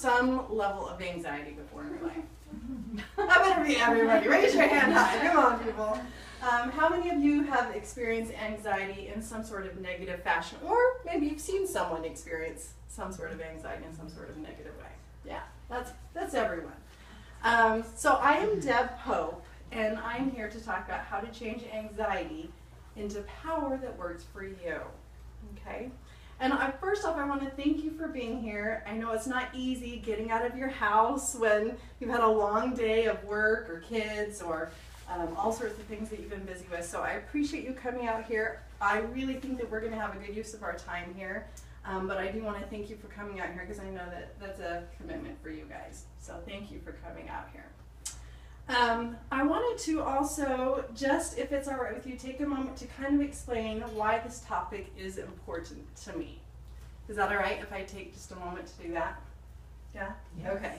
some level of anxiety before in your life? That better be everybody. Raise your hand high. Come on, people. How many of you have experienced anxiety in some sort of negative fashion? Or maybe you've seen someone experience some sort of anxiety in some sort of negative way. Yeah, that's everyone. So I am Deb Pope, and I'm here to talk about how to change anxiety into power that works for you. Okay? And first off, I want to thank you for being here. I know it's not easy getting out of your house when you've had a long day of work or kids or all sorts of things that you've been busy with. So I appreciate you coming out here. I really think that we're going to have a good use of our time here. But I do want to thank you for coming out here because I know that that's a commitment for you guys. So thank you for coming out here. I wanted to also, just if it's all right with you, take a moment to kind of explain why this topic is important to me. Is that all right if I take just a moment to do that? Yeah? Yes. Okay.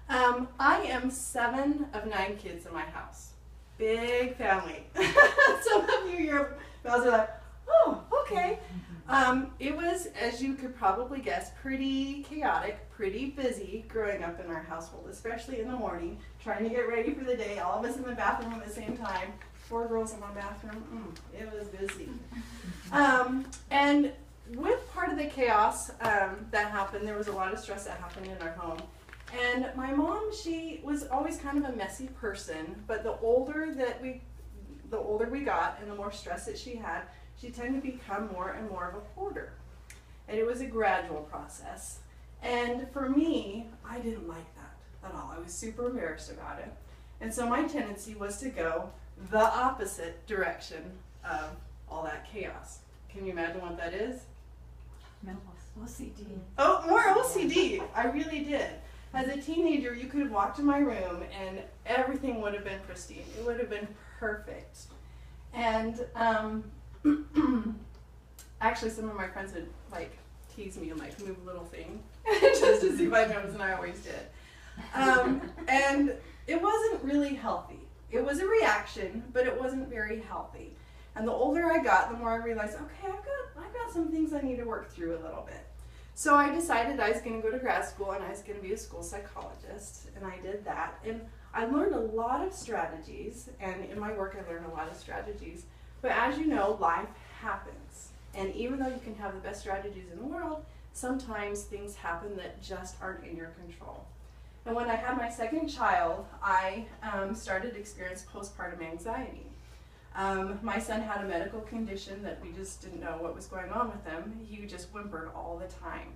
I am 7 of 9 kids in my house. Big family. Some of you, your mouths are like, oh, okay. It was, as you could probably guess, pretty chaotic, pretty busy growing up in our household, especially in the morning, trying to get ready for the day, all of us in the bathroom at the same time. 4 girls in one bathroom, it was busy. And with part of the chaos that happened, there was a lot of stress that happened in our home. And my mom, she was always kind of a messy person, but the older we got and the more stress that she had, she tended to become more and more of a hoarder. And it was a gradual process. And for me, I didn't like that at all. I was super embarrassed about it. And so my tendency was to go the opposite direction of all that chaos. Can you imagine what that is? OCD. Oh, more OCD. I really did. As a teenager, you could have walked in my room and everything would have been pristine. It would have been perfect. And actually, some of my friends would like tease me and like move a little thing just to see if I noticed, and I always did. And it wasn't really healthy. It was a reaction, but it wasn't very healthy. And the older I got, the more I realized, okay, I've got some things I need to work through a little bit. So I decided I was going to go to grad school and I was going to be a school psychologist, and I did that. And I learned a lot of strategies, and in my work I learned a lot of strategies. But as you know, life happens. And even though you can have the best strategies in the world, sometimes things happen that just aren't in your control. And when I had my second child, I started to experience postpartum anxiety. My son had a medical condition that we just didn't know what was going on with him. He just whimpered all the time.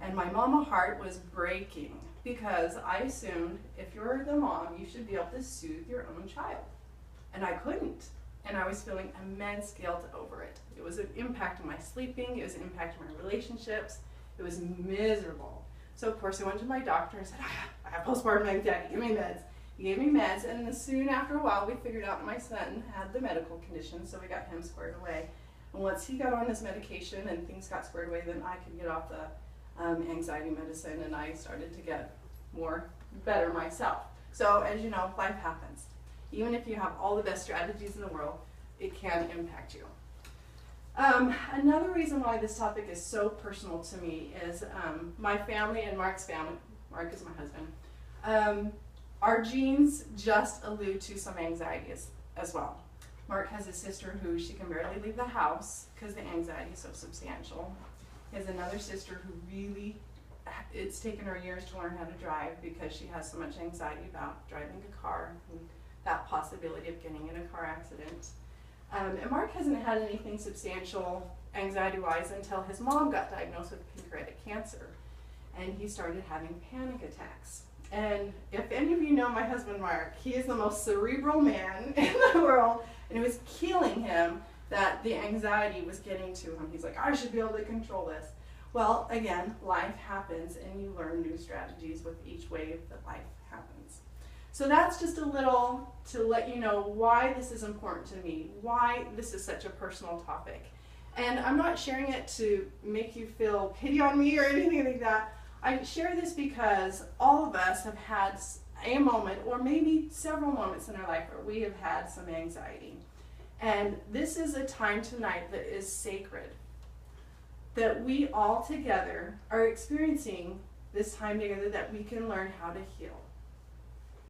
And my mama heart was breaking because I assumed if you're the mom, you should be able to soothe your own child. And I couldn't. And I was feeling immense guilt over it. It was an impact on my sleeping. It was an impact on my relationships. It was miserable. So of course I went to my doctor and said, I have postpartum anxiety, give me meds. He gave me meds, and then soon after a while we figured out my son had the medical condition, so we got him squared away. And once he got on his medication and things got squared away, then I could get off the anxiety medicine, and I started to get better myself. So as you know, life happens. Even if you have all the best strategies in the world, it can impact you. Another reason why this topic is so personal to me is my family and Mark's family, Mark is my husband, our genes just allude to some anxiety as well. Mark has a sister who she can barely leave the house because the anxiety is so substantial. He has another sister who really, it's taken her years to learn how to drive because she has so much anxiety about driving a car and that possibility of getting in a car accident. And Mark hasn't had anything substantial anxiety-wise until his mom got diagnosed with pancreatic cancer, and he started having panic attacks. And if any of you know my husband Mark, he is the most cerebral man in the world, and it was killing him that the anxiety was getting to him. He's like, I should be able to control this. Well, again, life happens, and you learn new strategies with each wave that life happens. So that's just a little to let you know why this is important to me, why this is such a personal topic. And I'm not sharing it to make you feel pity on me or anything like that. I share this because all of us have had a moment or maybe several moments in our life where we have had some anxiety. And this is a time tonight that is sacred, that we all together are experiencing this time together that we can learn how to heal.